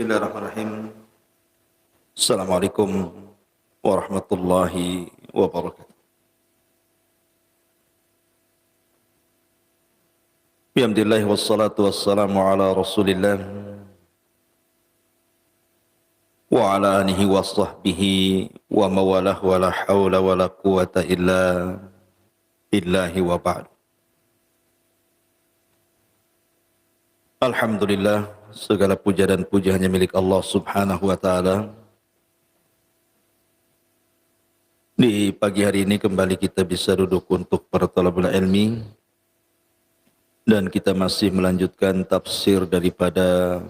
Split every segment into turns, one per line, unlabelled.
Bismillahirrahmanirrahim. Assalamualaikum warahmatullahi wabarakatuh. Alhamdulillah wassalatu wassalamu ala Rasulillah wa ala alihi wa sahbihi wa mawalah wa la hawla wa la quwata illa billahi wa ba'd. Alhamdulillah, segala puja dan puja hanya milik Allah Subhanahu wa taala. Di pagi hari ini kembali kita bisa duduk untuk para talabul ilmi dan kita masih melanjutkan tafsir daripada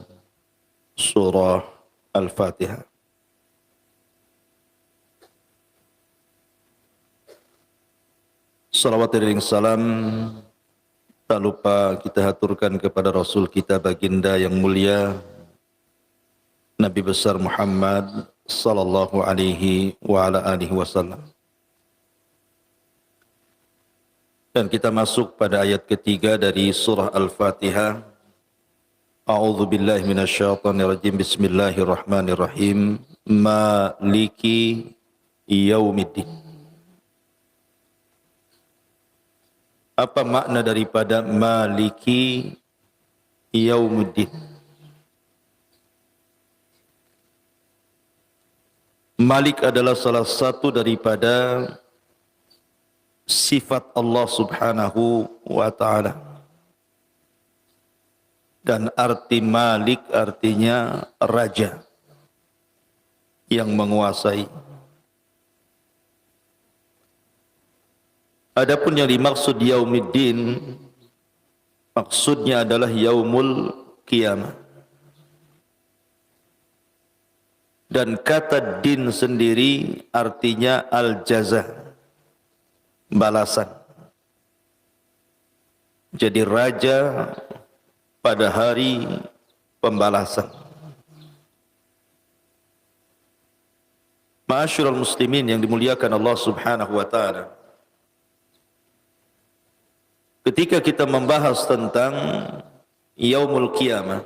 surah Al-Fatihah. Salawat dan salam tak lupa kita haturkan kepada Rasul kita baginda yang mulia Nabi besar Muhammad sallallahu alaihi wa ala alihi wasallam. Dan kita masuk pada ayat ketiga dari surah Al-Fatihah. A'udzu billahi minasyaitonir rajim. Bismillahirrahmanirrahim. Maliki yaumiddin. Apa makna daripada Maliki Yaumuddin? Malik adalah salah satu daripada sifat Allah Subhanahu wa ta'ala. Dan arti Malik artinya raja yang menguasai. Adapun yang dimaksud Yaumiddin, maksudnya adalah Yaumul Qiyamah. Dan kata din sendiri artinya al-jaza, balasan. Jadi raja pada hari pembalasan. Ma'asyiral muslimin yang dimuliakan Allah Subhanahu wa ta'ala. Ketika kita membahas tentang Yaumul Qiyamah,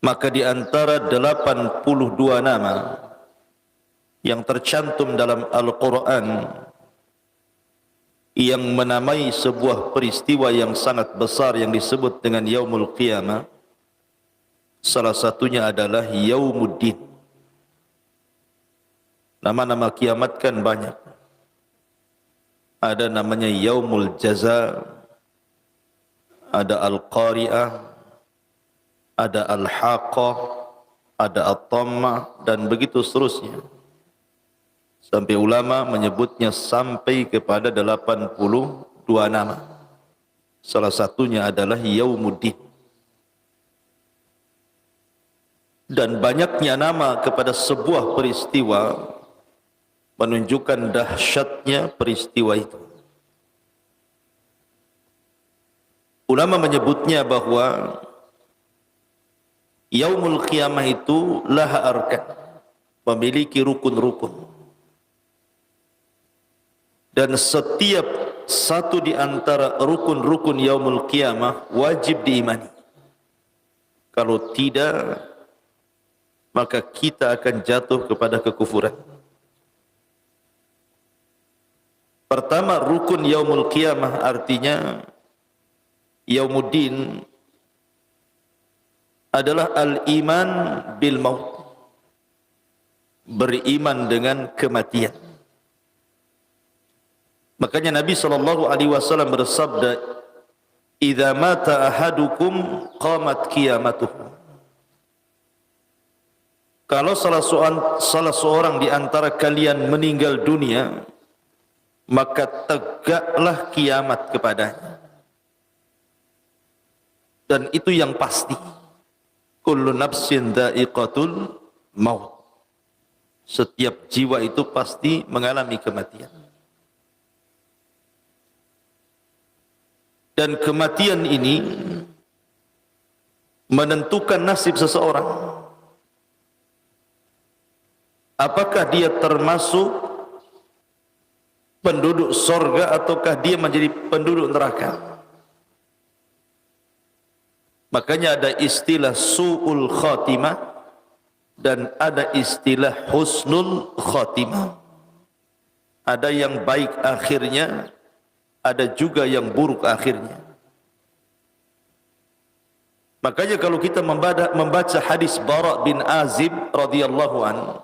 maka di antara 82 nama yang tercantum dalam Al-Quran yang menamai sebuah peristiwa yang sangat besar yang disebut dengan Yaumul Qiyamah, salah satunya adalah Yaumuddin. Nama-nama kiamat kan banyak. Ada namanya Yaumul Jaza, ada Al-Qari'ah, ada Al-Haqqah, ada At-Tammah, dan begitu seterusnya. Sampai ulama menyebutnya sampai kepada 82 nama. Salah satunya adalah Yaumuddin. Dan banyaknya nama kepada sebuah peristiwa menunjukkan dahsyatnya peristiwa itu. Ulama menyebutnya bahwa Yaumul Qiyamah itu laha arkan, memiliki rukun-rukun. Dan setiap satu di antara rukun-rukun Yaumul Qiyamah wajib diimani. Kalau tidak, maka kita akan jatuh kepada kekufuran. Pertama, rukun Yaumul Qiyamah artinya Yaumuddin adalah al-iman bil maut, beriman dengan kematian. Makanya Nabi SAW bersabda, "Idza mata ahadukum qamat qiyamatuhu." Kalau salah seorang di antara kalian meninggal dunia, maka tegaklah kiamat kepadanya. Dan itu yang pasti. Kullu nafsin dha'iqatul maut. Setiap jiwa itu pasti mengalami kematian. Dan kematian ini menentukan nasib seseorang. Apakah dia termasuk penduduk sorga ataukah dia menjadi penduduk neraka? Makanya ada istilah su'ul khatimah dan ada istilah husnul khatimah. Ada yang baik akhirnya, ada juga yang buruk akhirnya. Makanya kalau kita membaca hadis Bara bin Azib radhiyallahu anhu,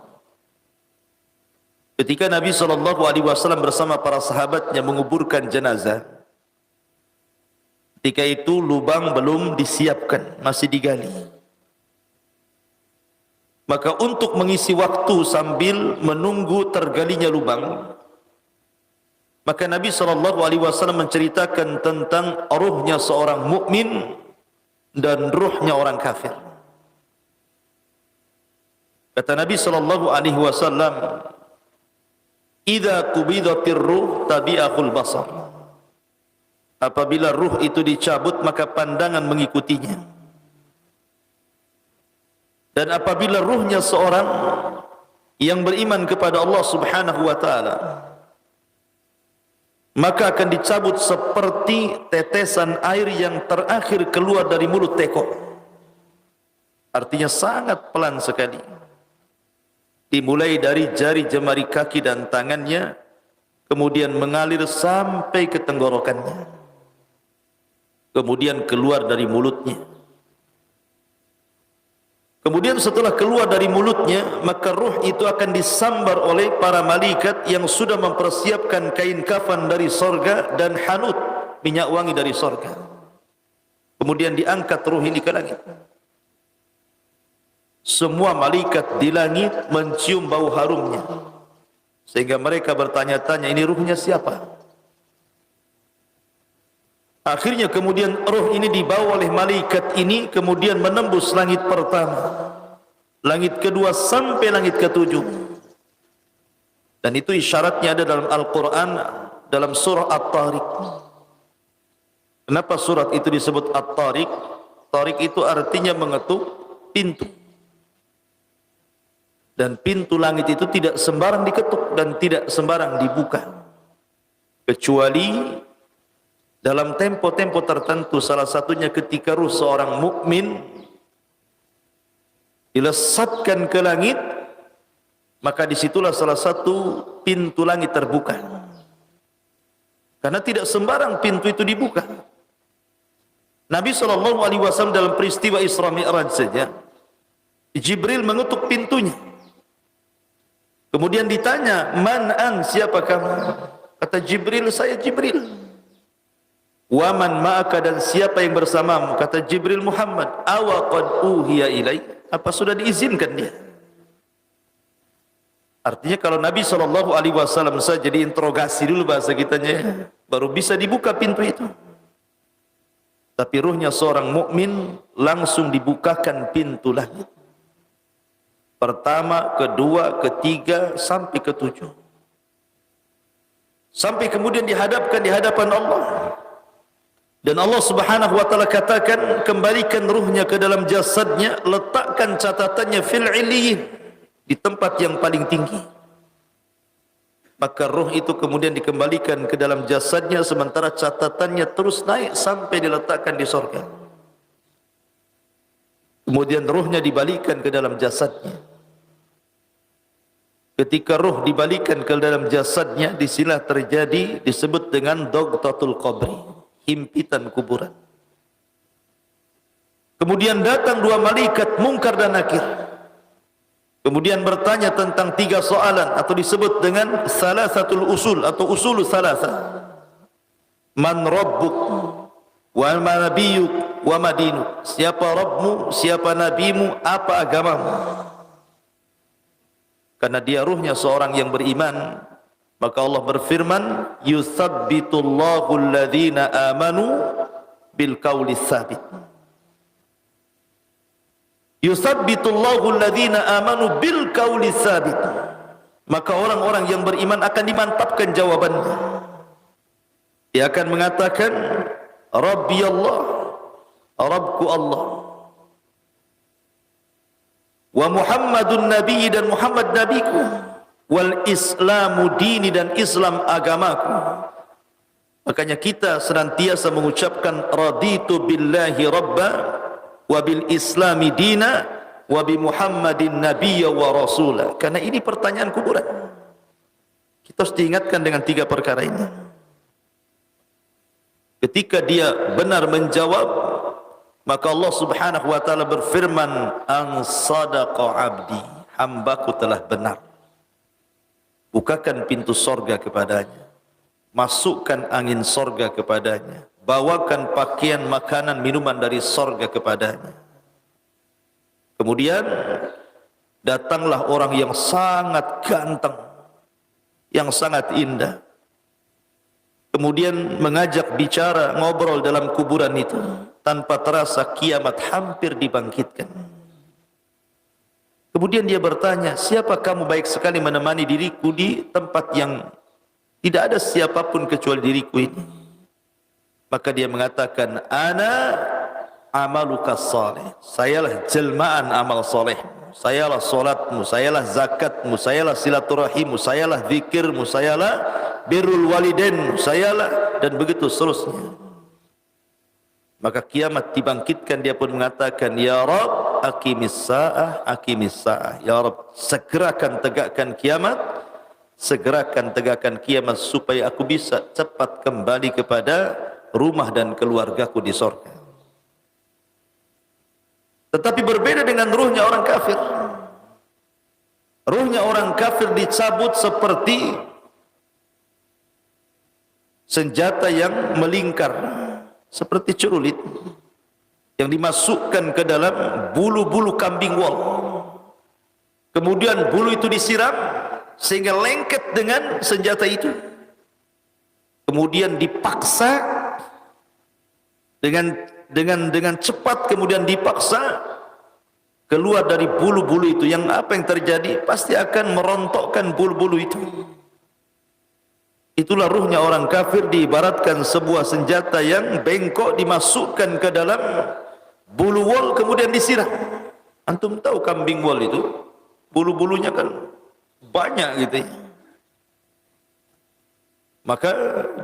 ketika Nabi SAW bersama para sahabatnya menguburkan jenazah, ketika itu lubang belum disiapkan, masih digali. Maka untuk mengisi waktu sambil menunggu tergalinya lubang, maka Nabi SAW menceritakan tentang ruhnya seorang mukmin dan ruhnya orang kafir. Kata Nabi SAW, "Idza qubidatir ruh tabi'ahul basar." Apabila ruh itu dicabut, maka pandangan mengikutinya. Dan apabila ruhnya seorang yang beriman kepada Allah Subhanahu wa taala, maka akan dicabut seperti tetesan air yang terakhir keluar dari mulut teko. Artinya sangat pelan sekali. Dimulai dari jari jemari kaki dan tangannya, kemudian mengalir sampai ke tenggorokannya, kemudian keluar dari mulutnya. Kemudian setelah keluar dari mulutnya, maka ruh itu akan disambar oleh para malaikat yang sudah mempersiapkan kain kafan dari sorga dan hanut, minyak wangi dari sorga. Kemudian diangkat ruh ini ke langit. Semua malaikat di langit mencium bau harumnya, sehingga mereka bertanya-tanya, ini ruhnya siapa? Akhirnya kemudian roh ini dibawa oleh malaikat ini, kemudian menembus langit pertama, langit kedua sampai langit ketujuh. Dan itu isyaratnya ada dalam Al-Quran, dalam surah At-Tariq. Kenapa surat itu disebut At-Tariq? Tariq itu artinya mengetuk pintu. Dan pintu langit itu tidak sembarang diketuk dan tidak sembarang dibuka, kecuali dalam tempo-tempo tertentu. Salah satunya ketika ruh seorang mukmin dilesatkan ke langit, maka disitulah salah satu pintu langit terbuka. Karena tidak sembarang pintu itu dibuka. Nabi SAW dalam peristiwa Isra Mi'raj saja, Jibril mengetuk pintunya. Kemudian ditanya, "Man an, siapa kamu?" Kata Jibril, "Saya Jibril." "Wa man ma'aka, dan siapa yang bersamamu?" Kata Jibril, "Muhammad." "Awa qad uhiya ilai?" Apa sudah diizinkan dia? Artinya kalau Nabi SAW saja diinterogasi dulu bahasa kitanya, baru bisa dibuka pintu itu. Tapi ruhnya seorang mukmin langsung dibukakan pintu langit. Pertama, kedua, ketiga, sampai ketujuh. Sampai kemudian dihadapkan di hadapan Allah. Dan Allah Subhanahu wa taala katakan, kembalikan ruhnya ke dalam jasadnya, letakkan catatannya fil illiyin, di tempat yang paling tinggi. Maka ruh itu kemudian dikembalikan ke dalam jasadnya, sementara catatannya terus naik sampai diletakkan di surga. Kemudian ruhnya dibalikan ke dalam jasadnya. Ketika ruh dibalikan ke dalam jasadnya, disinilah terjadi disebut dengan dogtatul qabri, himpitan kuburan. Kemudian datang dua malaikat Munkar dan Nakir, kemudian bertanya tentang tiga soalan, atau disebut dengan salasatul usul atau usul salasa. Man rabbuk, wa ma nabiyuk, wa ma dinuk. Siapa Rabbmu, siapa nabimu, apa agamamu? Karena dia ruhnya seorang yang beriman, maka Allah berfirman, "Yutsabbitullahu alladhina amanu bil qawli tsabit." Yutsabbitullahu alladhina amanu bil qawli tsabit. Maka orang-orang yang beriman akan dimantapkan jawabannya. Dia akan mengatakan, "Rabbi Allah, Rabbku Allah. Wa Muhammadun Nabi, dan Muhammad Nabiku. Wal Islamu dini, dan Islam agamaku." Makanya kita senantiasa mengucapkan raditu billahi rabba wa bil islami dina wa bi Muhammadin nabiyya wa rasula. Karena ini pertanyaan kuburan. Kita harus diingatkan dengan 3 perkara ini. Ketika dia benar menjawab, maka Allah Subhanahu wa taala berfirman, "An sadaqa 'abdi." Hambaku telah benar. Bukakan pintu sorga kepadanya. Masukkan angin sorga kepadanya. Bawakan pakaian, makanan, minuman dari sorga kepadanya. Kemudian datanglah orang yang sangat ganteng, yang sangat indah. Kemudian mengajak bicara, ngobrol dalam kuburan itu. Tanpa terasa kiamat hampir dibangkitkan. Kemudian dia bertanya, siapa kamu baik sekali menemani diriku di tempat yang tidak ada siapapun kecuali diriku ini. Maka dia mengatakan, ana amaluka salih. Sayalah jelmaan amal soleh. Sayalah solatmu, sayalah zakatmu, sayalah silaturahimmu, sayalah zikirmu, sayalah birrul walidainmu, sayalah, dan begitu seterusnya. Maka kiamat dibangkitkan, dia pun mengatakan, ya Rabb, aqimis sa'ah, aqimis sa'ah. Ya Rabb, segerakan tegakkan kiamat, segerakan tegakkan kiamat supaya aku bisa cepat kembali kepada rumah dan keluargaku di surga. Tetapi berbeda dengan ruhnya orang kafir. Ruhnya orang kafir dicabut seperti senjata yang melingkar, seperti celurit yang dimasukkan ke dalam bulu-bulu kambing wol. Kemudian bulu itu disiram sehingga lengket dengan senjata itu. Kemudian dipaksa dengan cepat, kemudian dipaksa keluar dari bulu-bulu itu. Yang apa yang terjadi? Pasti akan merontokkan bulu-bulu itu. Itulah ruhnya orang kafir, diibaratkan sebuah senjata yang bengkok dimasukkan ke dalam bulu wol kemudian disiram. Antum tahu kambing wol itu bulu-bulunya kan banyak gitu ya. Maka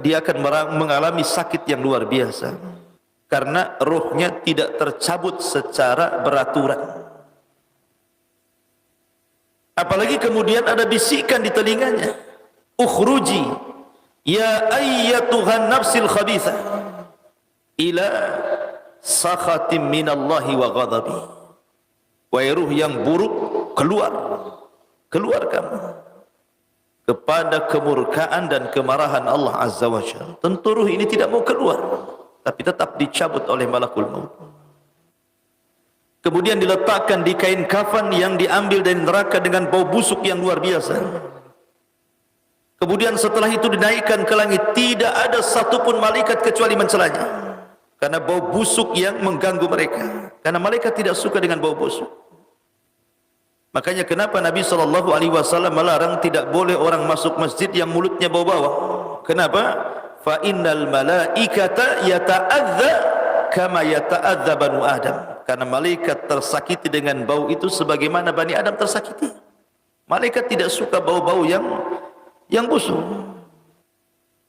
dia akan mengalami sakit yang luar biasa karena ruhnya tidak tercabut secara beraturan. Apalagi kemudian ada bisikan di telinganya, ukhruji ya ayyatuhan nafsil khabithah ila sakhatim minallahi wa ghadabi. Wahai ruh yang buruk, keluar kamu kepada kemurkaan dan kemarahan Allah Azza wa Jalla. Tentu ruh ini tidak mau keluar, tapi tetap dicabut oleh malakul maut. Kemudian diletakkan di kain kafan yang diambil dari neraka dengan bau busuk yang luar biasa. Kemudian setelah itu dinaikkan ke langit, tidak ada satupun malaikat kecuali mencelanya, karena bau busuk yang mengganggu mereka. Karena malaikat tidak suka dengan bau busuk. Makanya kenapa Nabi SAW melarang tidak boleh orang masuk masjid yang mulutnya bau bawang. Kenapa? Fa innal malaikata yata'adza kama yata'adza banu Adam. Karena malaikat tersakiti dengan bau itu sebagaimana Bani Adam tersakiti. Malaikat tidak suka bau-bau yang busuk.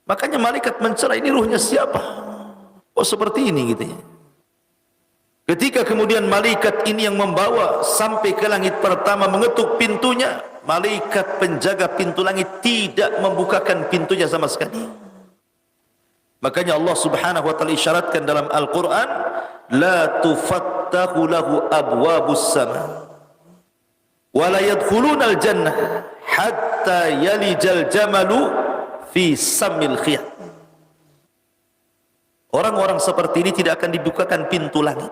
Makanya malaikat mencela, ini ruhnya siapa? Oh seperti ini gitu ya. Ketika kemudian malaikat ini yang membawa sampai ke langit pertama, mengetuk pintunya, malaikat penjaga pintu langit tidak membukakan pintunya sama sekali. Makanya Allah Subhanahu wa taala isyaratkan dalam Al-Qur'an, la tufattahu lahu abwabus sama wa la yadkhuluna al-jannah hatta yalijal jamalu fi samil khiyat. Orang-orang seperti ini tidak akan dibukakan pintu langit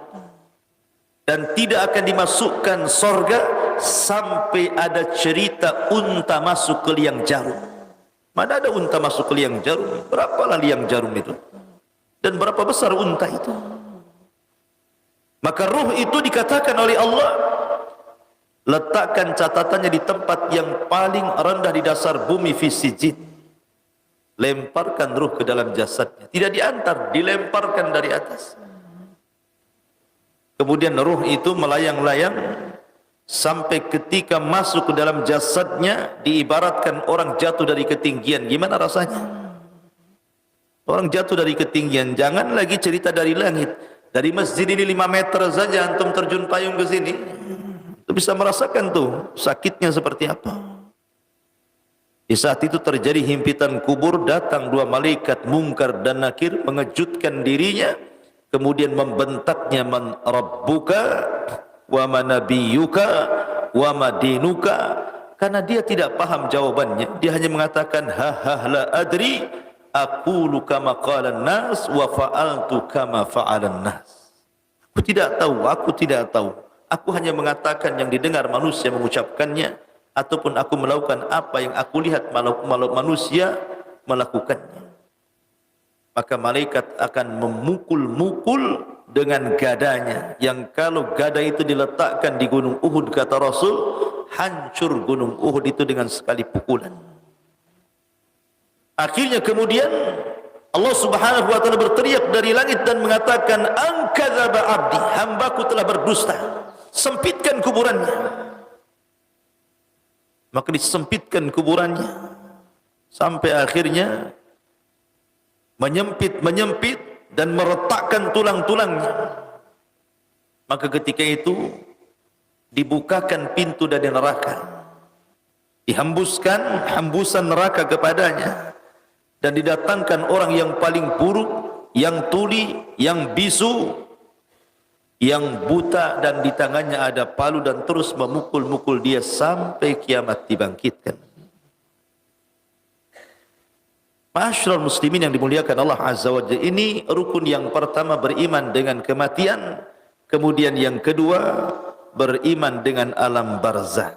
dan tidak akan dimasukkan sorga sampai ada cerita unta masuk ke liang jarum. Mana ada unta masuk ke liang jarum? Berapalah liang jarum itu? Dan berapa besar unta itu? Maka ruh itu dikatakan oleh Allah, letakkan catatannya di tempat yang paling rendah di dasar bumi, fi sijjin. Lemparkan ruh ke dalam jasadnya. Tidak diantar, dilemparkan dari atas. Kemudian ruh itu melayang-layang sampai ketika masuk ke dalam jasadnya, diibaratkan orang jatuh dari ketinggian. Gimana rasanya? Orang jatuh dari ketinggian, jangan lagi cerita dari langit, Dari masjid ini 5 meter saja antum terjun payung ke sini, itu bisa merasakan tuh sakitnya seperti apa. Di saat itu terjadi himpitan kubur, datang 2 malaikat Munkar dan Nakir mengejutkan dirinya, kemudian membentaknya, man rabbuka wa man nabiyyuka wa ma dinuka, karena dia tidak paham jawabannya. Dia hanya mengatakan ha ha la adri aqulu kama qala an-nas wa fa'altu kama fa'alan nas. Aku tidak tahu, aku tidak tahu. Aku hanya mengatakan yang didengar manusia mengucapkannya, ataupun aku melakukan apa yang aku lihat manusia melakukannya. Maka malaikat akan memukul-mukul dengan gadanya, yang kalau gada itu diletakkan di gunung Uhud, kata Rasul, hancur gunung Uhud itu dengan sekali pukulan. Akhirnya kemudian Allah Subhanahu wa taala berteriak dari langit dan mengatakan, "Ankadzaba 'abdi, hambaku telah berdusta. Sempitkan kuburannya." Maka disempitkan kuburannya sampai akhirnya menyempit dan meretakkan tulang-tulangnya. Maka ketika itu dibukakan pintu dari neraka, dihembuskan hembusan neraka kepadanya, dan didatangkan orang yang paling buruk, yang tuli, yang bisu, yang buta, dan di tangannya ada palu, dan terus memukul-mukul dia sampai kiamat dibangkitkan. Ma'asyiral muslimin yang dimuliakan Allah Azza wa Jalla, ini rukun yang pertama, beriman dengan kematian. Kemudian yang kedua, beriman dengan alam barzah.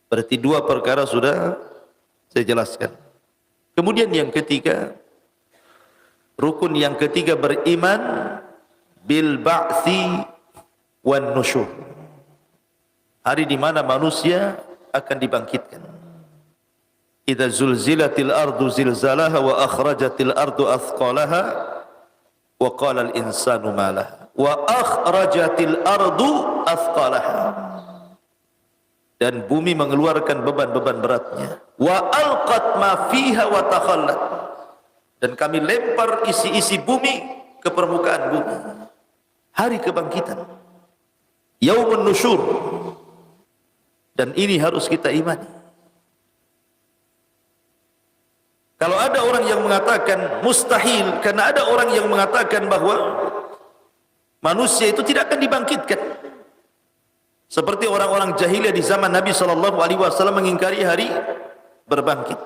Berarti 2 perkara sudah saya jelaskan. Kemudian yang ketiga, rukun yang ketiga, beriman bil ba'tsi wan nusyur. Hari di mana manusia akan dibangkitkan. Idza zulzilatil ardu zilzalaha wa akhrajatil ardu athqalaha wa qala al insanu ma laha wa akhrajatil ardu athqalaha. Dan bumi mengeluarkan beban-beban beratnya. Wa alqat ma fiha wa takhallat. Dan kami lempar isi-isi bumi ke permukaan bumi. Hari kebangkitan, yaumun nusyur. Dan ini harus kita imani. Kalau ada orang yang mengatakan mustahil, karena ada orang yang mengatakan bahwa manusia itu tidak akan dibangkitkan, seperti orang-orang jahiliyah di zaman Nabi SAW mengingkari hari berbangkit.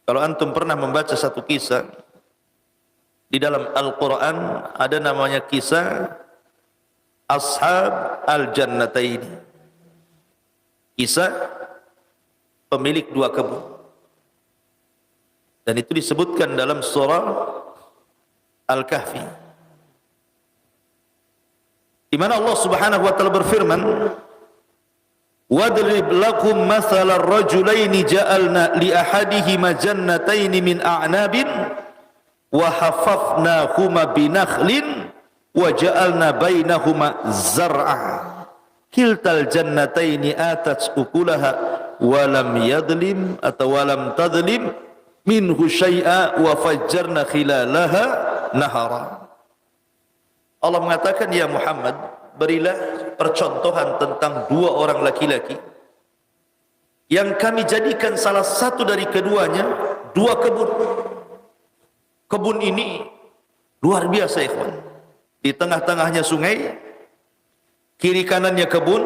Kalau antum pernah membaca satu kisah di dalam Al-Quran, ada namanya kisah Ashab Al-Jannatain, kisah pemilik 2 kebun. Dan itu disebutkan dalam surah Al-Kahfi, di mana Allah Subhanahu wa taala berfirman, "Wadrib lakum mathalar rajulaini ja'alna li ahadihima jannatayn min a'nabin wa hafafnahuma binakhlin wa ja'alna bainahuma zar'a kiltal jannatayn atat ukulaha wa lam yadlim atau wa lam tadlim minhu syai'a wa fajjarna khilalaha nahara." Allah mengatakan, ya Muhammad, berilah percontohan tentang 2 orang laki-laki yang kami jadikan salah satu dari keduanya 2 kebun. Kebun ini luar biasa, ikhwan. Di tengah-tengahnya sungai, kiri kanannya kebun,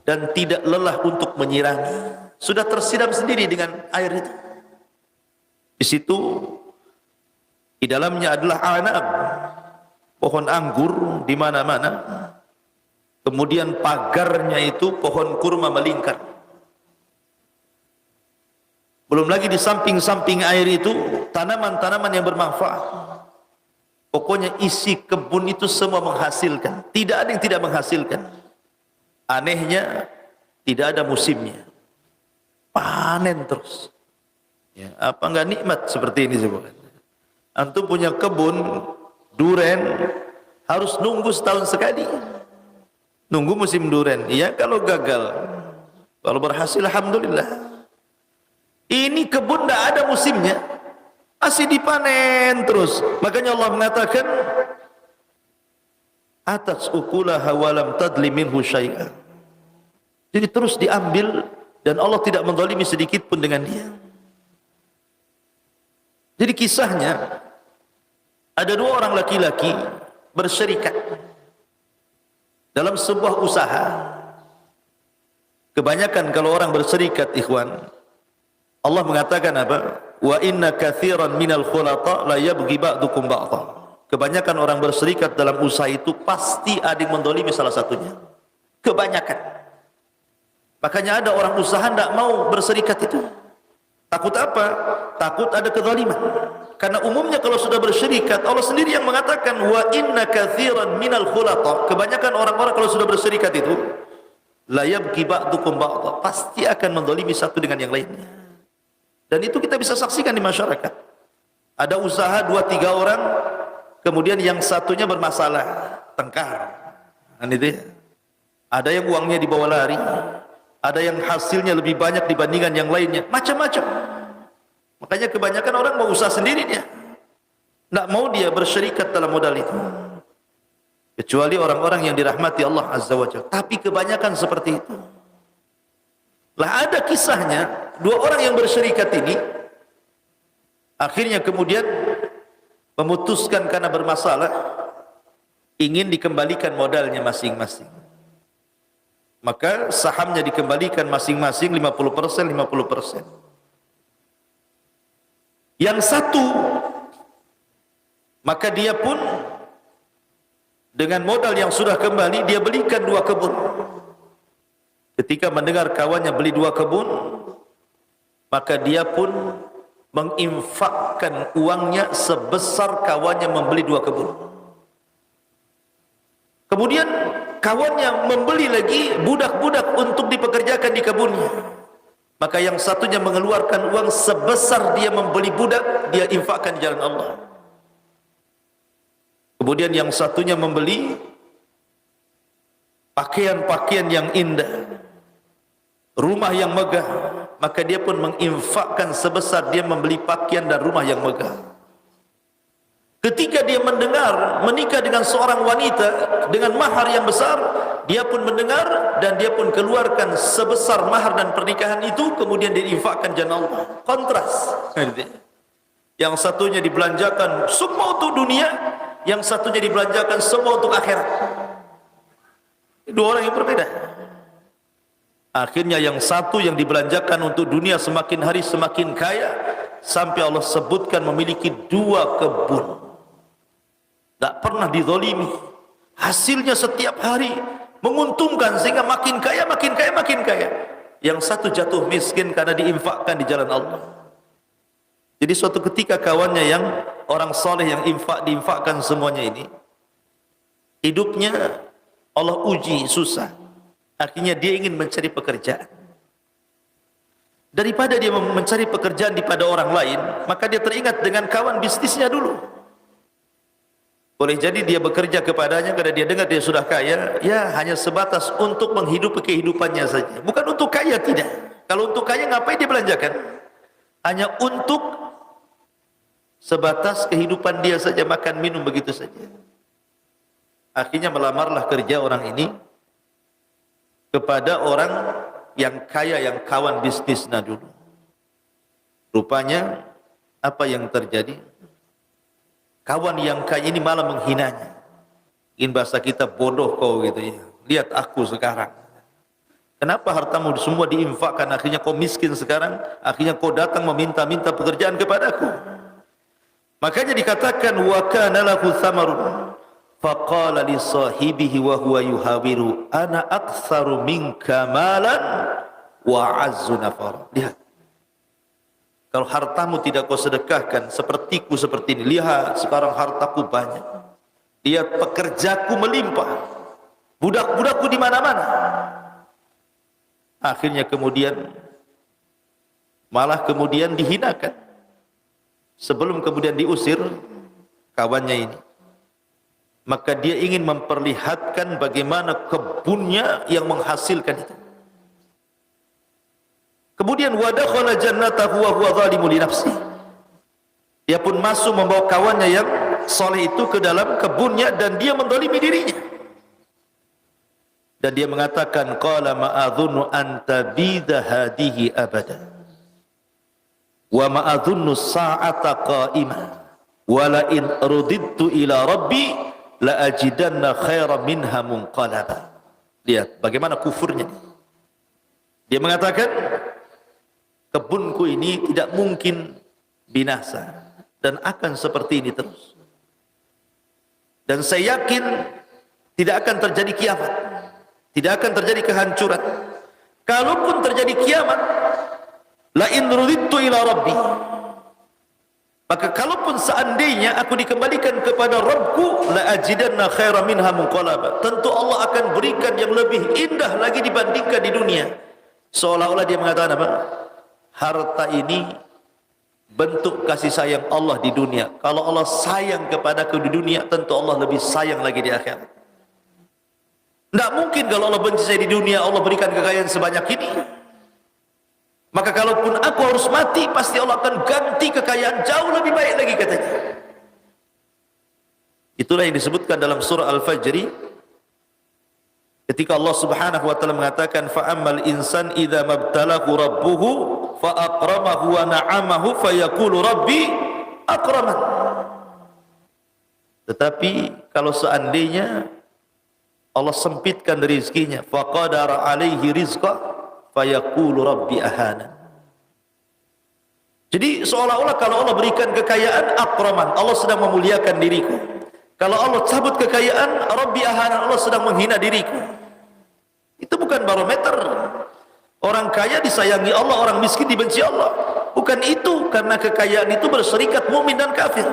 dan tidak lelah untuk menyirangi. Sudah tersiram sendiri dengan air itu. Di situ, di dalamnya adalah anab, pohon anggur di mana-mana. Kemudian pagarnya itu pohon kurma melingkar. Belum lagi di samping-samping air itu tanaman-tanaman yang bermanfaat. Pokoknya isi kebun itu semua menghasilkan. Tidak ada yang tidak menghasilkan. Anehnya, tidak ada musimnya. Panen terus. Ya, apa enggak nikmat seperti ini sebenarnya? Antum punya kebun duren, harus nunggu setahun sekali. Nunggu musim duren. Ya, kalau gagal. Kalau berhasil, alhamdulillah. Ini kebun tidak ada musimnya. masih dipanen terus. Makanya Allah mengatakan atas ukulaha walam tadli minhu syai'a. Jadi terus diambil dan Allah tidak menzalimi sedikit pun dengan dia. Jadi kisahnya ada dua orang laki-laki berserikat dalam sebuah usaha. Kebanyakan kalau orang berserikat, ikhwan, Allah mengatakan apa? Wa inna katsiran minal khulata la yabghi ba'dukum ba'dha. Kebanyakan orang berserikat dalam usaha itu pasti ada yang mendolimi salah satunya. Kebanyakan. Makanya ada orang usaha tidak mau berserikat itu. Takut apa? Takut ada kezaliman. Karena umumnya kalau sudah berserikat, Allah sendiri yang mengatakan wa inna katsiran minal khulata. Kebanyakan orang-orang kalau sudah berserikat itu la yabghi ba'dukum ba'dha, pasti akan mendolimi satu dengan yang lainnya. Dan itu kita bisa saksikan di masyarakat. Ada usaha 2-3 orang, kemudian yang satunya bermasalah, tengkar. Kan itu ya. Ada yang uangnya dibawa lari, ada yang hasilnya lebih banyak dibandingkan yang lainnya, macam-macam. Makanya kebanyakan orang mau usaha sendiri dia. Tidak mau dia bersyarikat dalam modal itu. Kecuali orang-orang yang dirahmati Allah Azza wa Jalla. Tapi kebanyakan seperti itu. Lah ada kisahnya, dua orang yang bersyarikat ini akhirnya kemudian memutuskan karena bermasalah ingin dikembalikan modalnya masing-masing. Maka sahamnya dikembalikan masing-masing 50%, 50%. Yang satu, maka dia pun dengan modal yang sudah kembali, dia belikan 2 kebun. Ketika mendengar kawannya beli 2 kebun, maka dia pun menginfakkan uangnya sebesar kawannya membeli 2 kebun. Kemudian kawannya membeli lagi budak-budak untuk dipekerjakan di kebunnya. Maka yang satunya mengeluarkan uang sebesar dia membeli budak, dia infakkan di jalan Allah. Kemudian yang satunya membeli pakaian-pakaian yang indah, rumah yang megah, maka dia pun menginfakkan sebesar dia membeli pakaian dan rumah yang megah. Ketika dia mendengar menikah dengan seorang wanita dengan mahar yang besar, dia pun mendengar dan dia pun keluarkan sebesar mahar dan pernikahan itu, kemudian diinfakkan jalan Allah. Kontras. Yang satunya dibelanjakan semua untuk dunia, yang satunya dibelanjakan semua untuk akhirat. Dua orang yang berbeda. Akhirnya yang satu yang dibelanjakan untuk dunia semakin hari semakin kaya, sampai Allah sebutkan memiliki 2 kebun. Tak pernah dizalimi. Hasilnya setiap hari menguntungkan sehingga makin kaya, makin kaya, makin kaya. Yang satu jatuh miskin karena diinfakkan di jalan Allah. Jadi suatu ketika kawannya yang orang soleh yang diinfakkan semuanya ini, hidupnya Allah uji susah. Akhirnya dia ingin mencari pekerjaan. Daripada dia mencari pekerjaan daripada orang lain, maka dia teringat dengan kawan bisnisnya dulu. Boleh jadi dia bekerja kepadanya karena dia dengar dia sudah kaya, ya hanya sebatas untuk menghidupi kehidupannya saja. Bukan untuk kaya, tidak. Kalau untuk kaya ngapain dia belanjakan? Hanya untuk sebatas kehidupan dia saja, makan minum begitu saja. Akhirnya melamarlah kerja orang ini kepada orang yang kaya, yang kawan bisnisnya dulu. Rupanya apa yang terjadi? Kawan yang kaya ini malah menghinanya. In bahasa kita bodoh kau gitu ya. Lihat aku sekarang. Kenapa hartamu semua diinfakkan, akhirnya kau miskin sekarang, akhirnya kau datang meminta-minta pekerjaan kepadaku. Makanya dikatakan wa kana lahu thamarun faqala li sahibihi wa huwa yuhawiru ana aktsaru minka malan wa azzu nafar. Lihat. Kalau hartamu tidak kau sedekahkan sepertiku seperti ini, lihat sekarang hartaku banyak. Lihat pekerjaku melimpah. Budak-budakku di mana-mana. Akhirnya kemudian malah kemudian dihinakan. Sebelum kemudian diusir kawannya ini, maka dia ingin memperlihatkan bagaimana kebunnya yang menghasilkan itu. Kemudian wa dakhala jannatahu wa huwa zalimun li nafsihi. Dia pun masuk membawa kawannya yang soleh itu ke dalam kebunnya dan dia mendolimi dirinya. Dan dia mengatakan, qala ma'adhunnu an tabida hadihi abada. Wa ma'adhunnu sa'ata qa'imah. Wa la in rudidtu ila rabbi la ajidanna khairan minha munqalaba. Lihat bagaimana kufurnya. Dia mengatakan, kebunku ini tidak mungkin binasa dan akan seperti ini terus. Dan saya yakin tidak akan terjadi kiamat, tidak akan terjadi kehancuran. Kalaupun terjadi kiamat, la in rudidtu ila rabbi, maka kalaupun seandainya aku dikembalikan kepada Rabbku, la ajidanna khairan minha munqalaba, tentu Allah akan berikan yang lebih indah lagi dibandingkan di dunia. Seolah-olah dia mengatakan apa? Harta ini bentuk kasih sayang Allah di dunia. Kalau Allah sayang kepadaku di dunia, tentu Allah lebih sayang lagi di akhirat. Tidak mungkin kalau Allah benci saya di dunia, Allah berikan kekayaan sebanyak ini. Maka kalaupun aku harus mati, pasti Allah akan ganti kekayaan jauh lebih baik lagi, katanya. Itulah yang disebutkan dalam surah Al-Fajr, ketika Allah Subhanahu wa taala mengatakan, fa ammal insan idza mabtalahu rabbuhu fa akramahu wa na'amahu fa yaqulu rabbi akraman. Tetapi kalau seandainya Allah sempitkan rezekinya, fa qadara alaihi rizqa fa yaqulu rabbi ahana. Jadi seolah-olah kalau Allah berikan kekayaan, akraman, Allah sedang memuliakan diriku. Kalau Allah cabut kekayaan, rabbi ahana, Allah sedang menghina diriku. Itu bukan barometer. Orang kaya disayangi Allah, orang miskin dibenci Allah. Bukan itu, karena kekayaan itu berserikat mukmin dan kafir.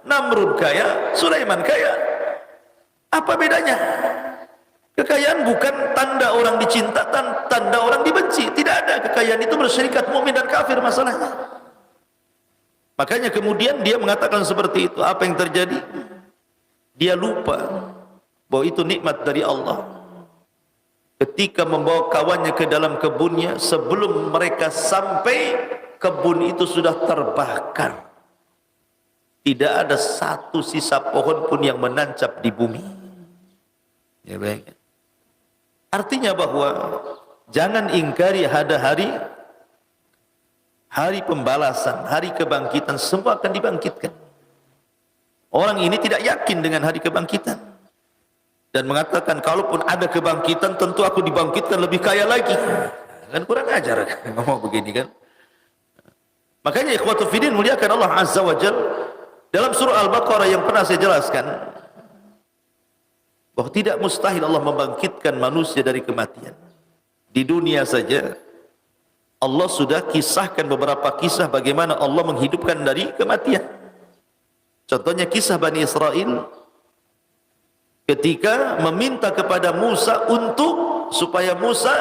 Namrud kaya, Sulaiman kaya. Apa bedanya? Kekayaan bukan tanda orang dicinta, tanda orang dibenci. Tidak ada, kekayaan itu berserikat mukmin dan kafir masalahnya. Makanya kemudian dia mengatakan seperti itu. Apa yang terjadi? Dia lupa bahwa itu nikmat dari Allah. Ketika membawa kawannya ke dalam kebunnya, sebelum mereka sampai, kebun itu sudah terbakar. Tidak ada satu sisa pohon pun yang menancap di bumi. Ya, baik. Artinya bahwa jangan ingkari ada hari pembalasan, hari kebangkitan, semua akan dibangkitkan. Orang ini tidak yakin dengan hari kebangkitan. Dan mengatakan, kalaupun ada kebangkitan, tentu aku dibangkitkan lebih kaya lagi. Kan kurang ajar ngomong begini kan. Makanya ikhwatu fiddin, muliakan Allah Azza wa Jal, dalam surah Al-Baqarah yang pernah saya jelaskan, bahwa tidak mustahil Allah membangkitkan manusia dari kematian. Di dunia saja Allah sudah kisahkan beberapa kisah bagaimana Allah menghidupkan dari kematian. Contohnya kisah Bani Israel ketika meminta kepada Musa supaya Musa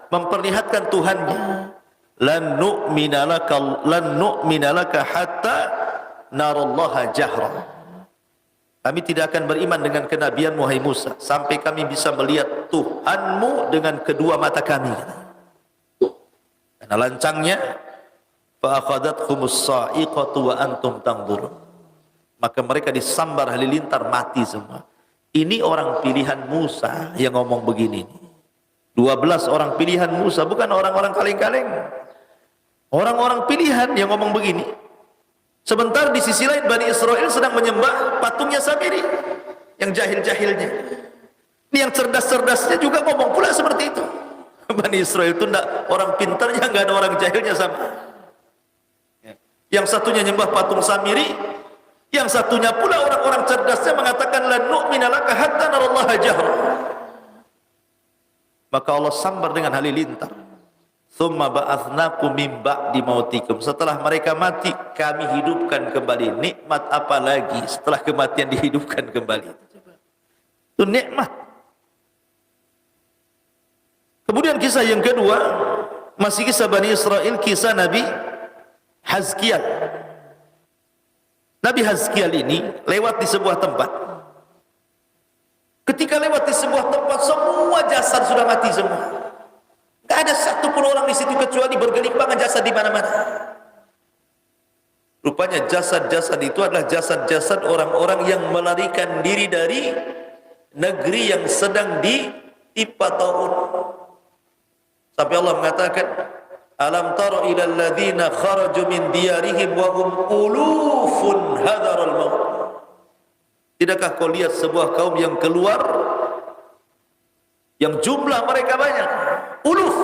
memperlihatkan Tuhannya. Lan nu'mina laka hatta narallaha jahra. Kami tidak akan beriman dengan kenabian wahai Musa sampai kami bisa melihat Tuhanmu dengan kedua mata kami. Karena lancangnya, fa akhadathhumus sa'iqatu wa antum tanzurun. Maka mereka disambar halilintar, mati semua. Ini orang pilihan Musa yang ngomong begini. 12 orang pilihan Musa, bukan orang-orang kaleng-kaleng. Orang-orang pilihan yang ngomong begini. Sebentar di sisi lain Bani Israel sedang menyembah patungnya Samiri, yang jahil-jahilnya. Ini yang cerdas-cerdasnya juga ngomong pula seperti itu. Bani Israel itu enggak, orang pintarnya enggak ada orang jahilnya sama. Yang satunya nyembah patung Samiri, yang satunya pula orang-orang cerdasnya mengatakan la nu'mina laka hatta narallaha jahra. Maka Allah sambar dengan halilintar. Tsumma ba'atsnakum min ba'di mautikum. Setelah mereka mati, kami hidupkan kembali. Nikmat apa lagi setelah kematian dihidupkan kembali? Itu nikmat. Kemudian kisah yang kedua, masih kisah Bani Israel, kisah Nabi Hazkiel. Nabi Hazkiel ini lewat di sebuah tempat. Ketika lewat di sebuah tempat, semua jasad sudah mati semua. Tak ada satu pun orang di situ kecuali bergelimpangan jasad di mana-mana. Rupanya rupanya jasad-jasad itu adalah jasad-jasad orang-orang yang melarikan diri dari negeri yang sedang ditimpa taun. Sampai Allah mengatakan, alam tara ilal ladzina kharaju min diyarihim wa hum ulufun hadaral maut. Tidakkah kau lihat sebuah kaum yang keluar yang jumlah mereka banyak, uluf.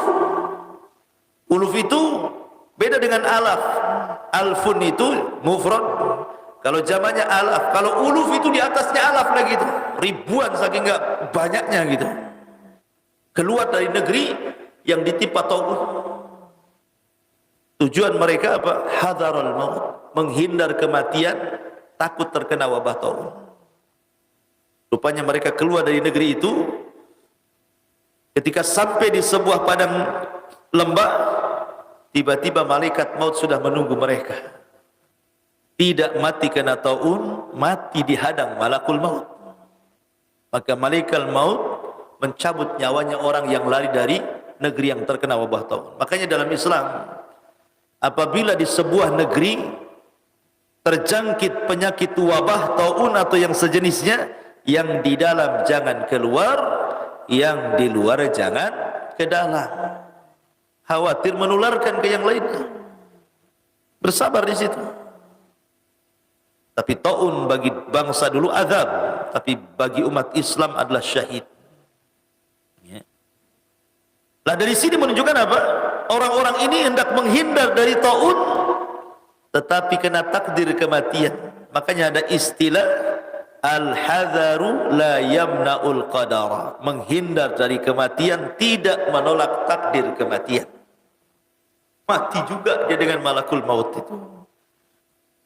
Uluf itu beda dengan alaf. Alfun itu mufrad, kalau jamaknya alaf. Kalau uluf itu di atasnya alaf lagi itu, ribuan saking enggak banyaknya gitu. Keluar dari negeri yang ditimpa taun. Tujuan mereka apa? Hadarul maut, menghindar kematian, takut terkena wabah taun. Rupanya mereka keluar dari negeri itu, ketika sampai di sebuah padang lembah, tiba-tiba malaikat maut sudah menunggu mereka. Tidak mati kena taun, mati dihadang malakul maut. Maka malaikat maut mencabut nyawanya orang yang lari dari negeri yang terkena wabah taun. Makanya dalam Islam, apabila di sebuah negeri terjangkit penyakit wabah taun atau yang sejenisnya, yang di dalam jangan keluar, yang di luar jangan ke dalam. Khawatir menularkan ke yang lainnya. Bersabar di situ. Tapi taun bagi bangsa dulu azab, tapi bagi umat Islam adalah syahid. Ya. Lah dari sini menunjukkan apa? Orang-orang ini hendak menghindar dari taun, tetapi kena takdir kematian. Makanya ada istilah al-hadharu la yamna'ul qadara. Menghindar dari kematian tidak menolak takdir kematian. Mati juga dia dengan malakul maut itu.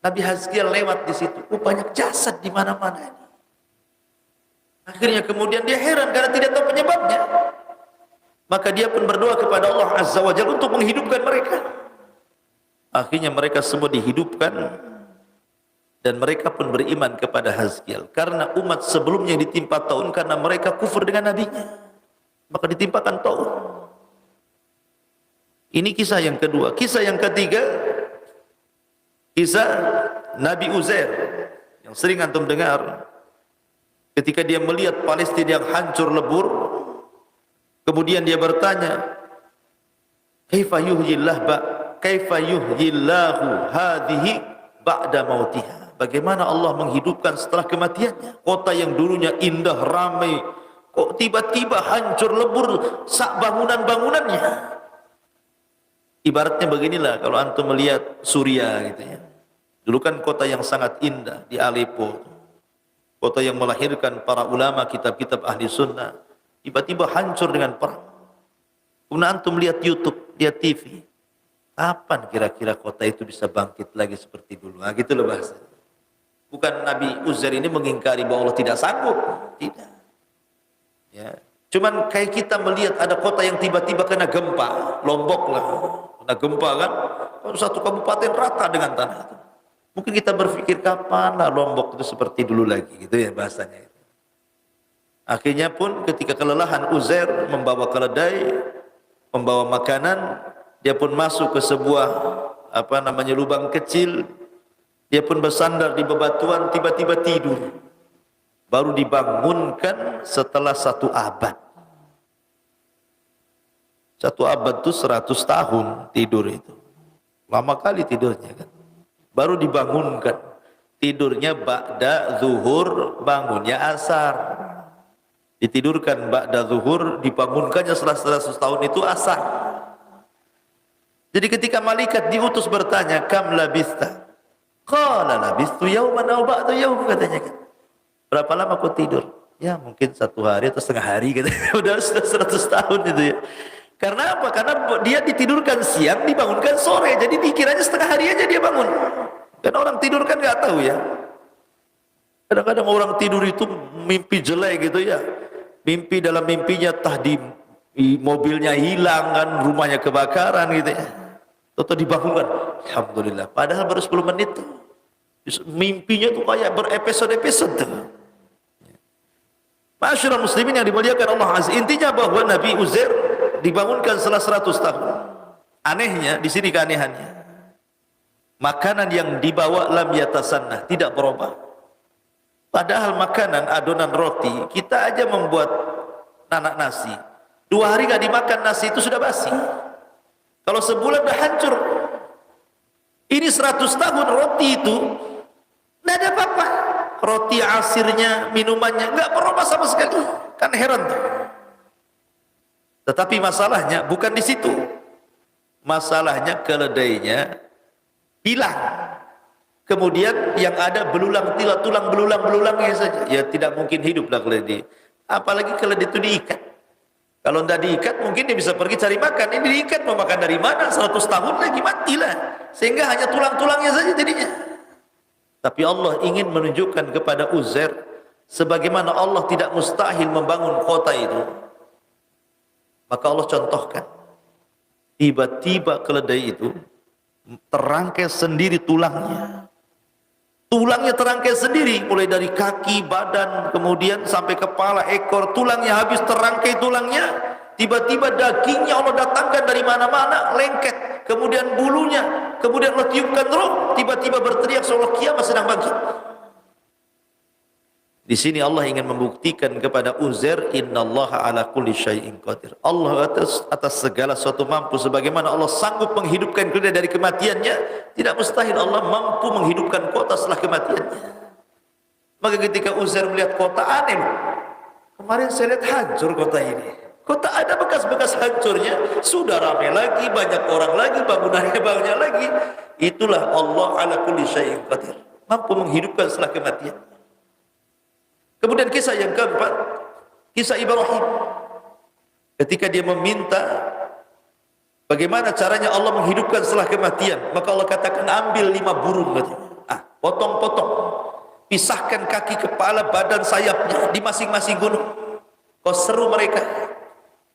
Nabi Hazkiel lewat di situ, banyak jasad di mana-mana ini. Akhirnya kemudian dia heran karena tidak tahu penyebabnya. Maka dia pun berdoa kepada Allah Azza wa Jalla untuk menghidupkan mereka. Akhirnya mereka semua dihidupkan dan mereka pun beriman kepada Hazkiel. Karena umat sebelumnya ditimpa taun karena mereka kufur dengan nabinya, maka ditimpakan taun. Ini kisah yang kedua. Kisah yang ketiga, kisah Nabi Uzair yang sering antum dengar. Ketika dia melihat Palestina yang hancur lebur, kemudian dia bertanya, kaifa yuhyillahu hadhihi ba'da mautiha. Bagaimana Allah menghidupkan setelah kematiannya? Kota yang dulunya indah, ramai, kok tiba-tiba hancur lebur sak bangunan-bangunannya. Ibaratnya beginilah kalau antum melihat Suriah gitu ya. Dulu kan kota yang sangat indah di Aleppo, kota yang melahirkan para ulama, kitab-kitab ahli sunnah, tiba-tiba hancur dengan perang. Kemudian antum lihat YouTube, lihat TV, kapan kira-kira kota itu bisa bangkit lagi seperti dulu? Nah, gitu loh bahasa. Bukan Nabi Uzair ini mengingkari bahwa Allah tidak sanggup, tidak. Ya, cuman kayak kita melihat ada kota yang tiba-tiba kena gempa, Lombok lah, kena gempa kan, satu kabupaten rata dengan tanah itu. Mungkin kita berpikir kapan lah Lombok itu seperti dulu lagi, gitu ya bahasanya. Akhirnya pun ketika kelelahan Uzair membawa keledai, membawa makanan, dia pun masuk ke sebuah lubang kecil. Dia pun bersandar di bebatuan, tiba-tiba tidur. Baru dibangunkan setelah 1 abad. 1 abad itu 100 tahun tidur itu. Lama kali tidurnya kan. Baru dibangunkan. Tidurnya ba'da zuhur, bangunnya asar. Ditidurkan ba'da zuhur, dibangunkannya setelah 100 tahun itu asar. Jadi ketika malaikat diutus bertanya, kam labista? Qala labistu yauman aw ba'da yaum, katanya kan. Berapa lama kau tidur? Ya mungkin 1 hari atau setengah hari katanya. Udah 100 tahun itu ya. Karena apa? Karena dia ditidurkan siang, dibangunkan sore. Jadi dikiranya setengah hari aja dia bangun. Dan orang tidur kan nggak tahu ya. Kadang-kadang orang tidur itu mimpi jelek gitu ya. Mimpi dalam mimpinya tadi mobilnya hilang kan, rumahnya kebakaran gitu ya. Atau dibangunkan, alhamdulillah. Padahal baru 10 menit tuh. Mimpinya tuh kayak berepisode-episode tuh. Masyarakat muslimin yang dimuliakan Allah Azza. Intinya bahwa Nabi Uzair dibangunkan setelah 100 tahun. Anehnya, di sini keanehannya. Makanan yang dibawa lam yatasannah, tidak berubah. Padahal makanan adonan roti, kita aja membuat nanak nasi. 2 hari nggak dimakan nasi itu sudah basi. Kalau sebulan udah hancur. Ini 100 tahun roti itu nggak ada apa-apa. Roti asirnya, minumannya nggak berubah sama sekali. Kan heran tuh. Tetapi masalahnya bukan di situ. Masalahnya keledainya hilang. Kemudian yang ada belulang, tulang belulang-belulangnya saja. Ya tidak mungkin hiduplah keledai. Apalagi keledai itu diikat. Kalau tidak diikat mungkin dia bisa pergi cari makan. Ini diikat mau makan dari mana? 100 tahun lagi matilah. Sehingga hanya tulang-tulangnya saja jadinya. Tapi Allah ingin menunjukkan kepada Uzair, sebagaimana Allah tidak mustahil membangun kota itu. Maka Allah contohkan. Tiba-tiba keledai itu terangkai sendiri tulangnya. Tulangnya terangkai sendiri, mulai dari kaki, badan, kemudian sampai kepala, ekor, tulangnya habis terangkai tulangnya. Tiba-tiba dagingnya Allah datangkan dari mana-mana, lengket. Kemudian bulunya, kemudian Allah tiupkan roh, tiba-tiba berteriak seolah kiamat sedang bangkit. Di sini Allah ingin membuktikan kepada Uzair, innallaha ala kulli syai'in qadir. Allah atas segala sesuatu mampu. Sebagaimana Allah sanggup menghidupkan keledai dari kematiannya, tidak mustahil Allah mampu menghidupkan kota setelah kematiannya. Maka ketika Uzair melihat kota, aneh. Kemarin saya lihat hancur kota ini. Kota ada bekas-bekas hancurnya, sudah ramai lagi, banyak orang lagi, bangunannya banyak lagi. Itulah Allah ala kulli syai'in qadir, mampu menghidupkan setelah kematian. Kemudian kisah yang keempat, kisah Ibrahim. Ketika dia meminta bagaimana caranya Allah menghidupkan setelah kematian, maka Allah katakan ambil 5 burung katanya. Potong-potong, pisahkan kaki, kepala, badan, sayapnya di masing-masing gunung. Kau seru mereka.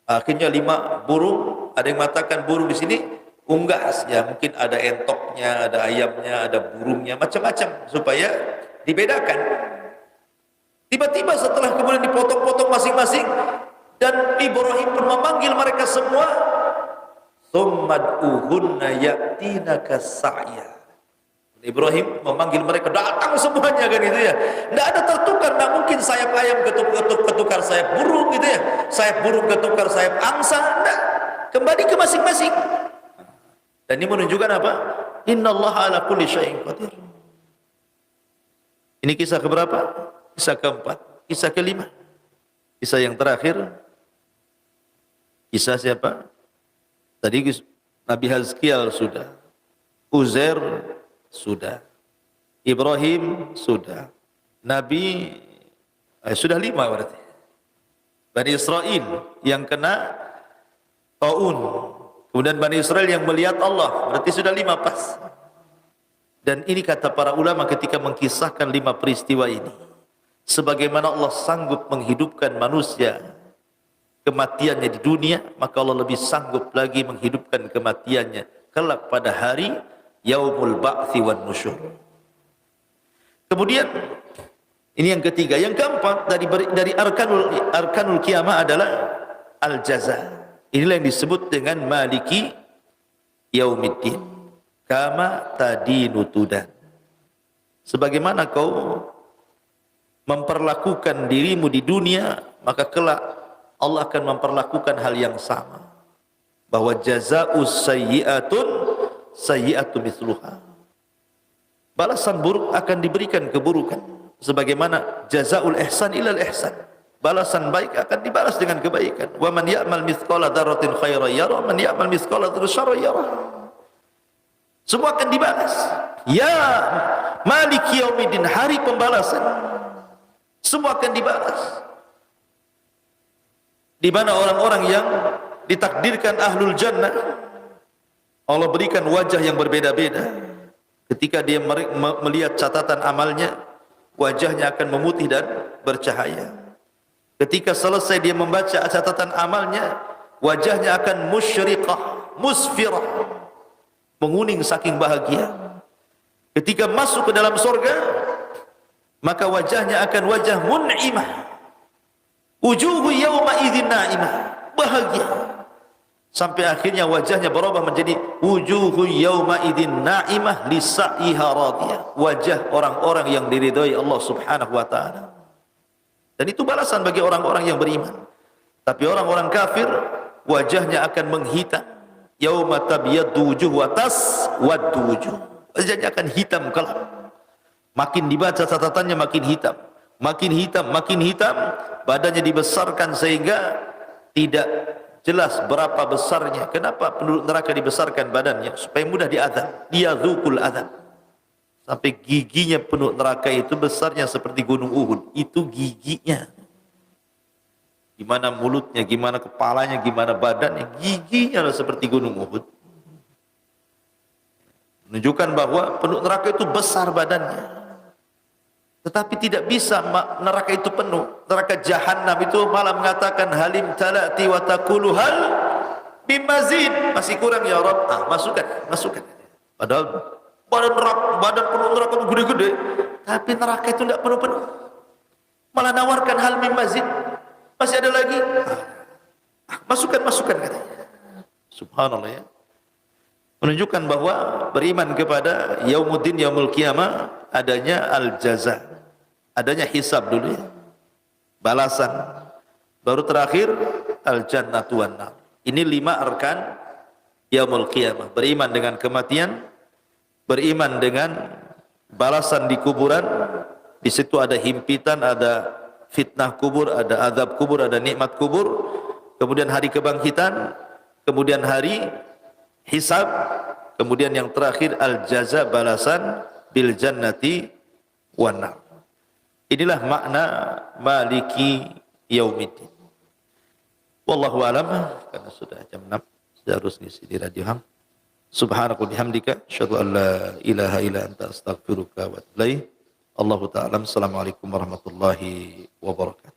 Akhirnya 5 burung, ada yang mengatakan burung di sini unggas, ya mungkin ada entoknya, ada ayamnya, ada burungnya, macam-macam supaya dibedakan. Tiba-tiba setelah kemudian dipotong-potong masing-masing dan Ibrahim pun memanggil mereka semua, "Tsummad'uhunna ya'tinaka sa'ya." Ibrahim memanggil mereka, datang semuanya kan gitu ya. Tidak ada tertukar, tidak mungkin sayap ayam ketukar sayap burung gitu ya. Sayap burung ketukar sayap angsa, tidak. Kembali ke masing-masing. Dan ini menunjukkan apa? Innallaha ala kulli syai'in qadir. Ini kisah keberapa? Kisah keempat. Kisah kelima. Kisah yang terakhir. Kisah siapa? Tadi Nabi Hazkiel sudah. Uzair sudah. Ibrahim sudah. Nabi sudah 5 berarti. Bani Israel yang kena taun. Kemudian Bani Israel yang melihat Allah. Berarti sudah 5 pas. Dan ini kata para ulama ketika mengkisahkan 5 peristiwa ini. Sebagaimana Allah sanggup menghidupkan manusia kematiannya di dunia, maka Allah lebih sanggup lagi menghidupkan kematiannya kelak pada hari yaumul ba'thi wan nusyur. Kemudian ini yang ketiga, yang keempat dari arkanul kiamah adalah al jaza. Inilah yang disebut dengan maliki yaumiddin. Kama tadinu tudan. Sebagaimana kau memperlakukan dirimu di dunia, maka kelak Allah akan memperlakukan hal yang sama. Bahwa jazaa'us sayyi'atun sayyi'atu mithluha. Balasan buruk akan diberikan keburukan. Sebagaimana jazaa'ul ihsan ilal ihsan. Balasan baik akan dibalas dengan kebaikan. Wa man ya'mal mithqala dzarratin khairan yara, man ya'mal mithqala dzarratin syarran yara. Semua akan dibalas. Ya Maliki yaumiddin, hari pembalasan. Semua akan dibalas. Di mana orang-orang yang ditakdirkan ahlul jannah, Allah berikan wajah yang berbeda-beda. Ketika dia melihat catatan amalnya, wajahnya akan memutih dan bercahaya. Ketika selesai dia membaca catatan amalnya, wajahnya akan musyriqah, musfirah, menguning saking bahagia. Ketika masuk ke dalam surga, maka wajahnya akan wajah mun'imah. Wujuhu yawma idzin na'imah, bahagia. sampai akhirnya wajahnya berubah menjadi wujuhu yauma idzin na'imah lisa'iha radiyah, wajah orang-orang yang diridhai Allah Subhanahu wa taala. Dan itu balasan bagi orang-orang yang beriman. Tapi orang-orang kafir wajahnya akan menghitam. Yauma tabyaddu wujuh wa taswaddu wujuh. Wajahnya akan hitam kelam. Makin dibaca catatannya makin hitam. Makin hitam, makin hitam. Badannya dibesarkan sehingga tidak jelas berapa besarnya. Kenapa penduduk neraka dibesarkan badannya? Supaya mudah diazab. Dia dzukul azab. Sampai giginya penduduk neraka itu besarnya seperti gunung Uhud. Itu giginya. Gimana mulutnya, gimana kepalanya, gimana badannya. Giginya seperti gunung Uhud. Menunjukkan bahwa penduduk neraka itu besar badannya. Tetapi tidak bisa neraka itu penuh. Neraka jahanam itu malah mengatakan halim talati wa taqulu hal bimazid. Masih kurang ya Rabb. Masukkan, masukkan. Padahal badan penuh neraka itu gede-gede, tapi neraka itu tidak penuh-penuh. Malah nawarkan hal bimazid. Masih ada lagi. Masukkan, masukkan katanya. Subhanallah ya. Menunjukkan bahwa beriman kepada yaumuddin, yaumul qiyamah, adanya al-jaza, adanya hisab dulu ya, balasan, baru terakhir al-jannatu wan nar. Ini 5 arkan yaumul qiyamah. Beriman dengan kematian, beriman dengan balasan di kuburan. Di situ ada himpitan, ada fitnah kubur, ada azab kubur, ada nikmat kubur. Kemudian hari kebangkitan, kemudian hari hisab, kemudian yang terakhir al-jaza, balasan bil jannati wan nar. Inilah makna maliki yaumiddin. Wallahu alam, karena sudah jam 6 sudah harus ngisi di Radio Ham. Subhanallahi bihamdika asyhadu an la ilaha illa anta astaghfiruka wa atubu ilaik. Allahu ta'ala. Assalamualaikum warahmatullahi wabarakatuh.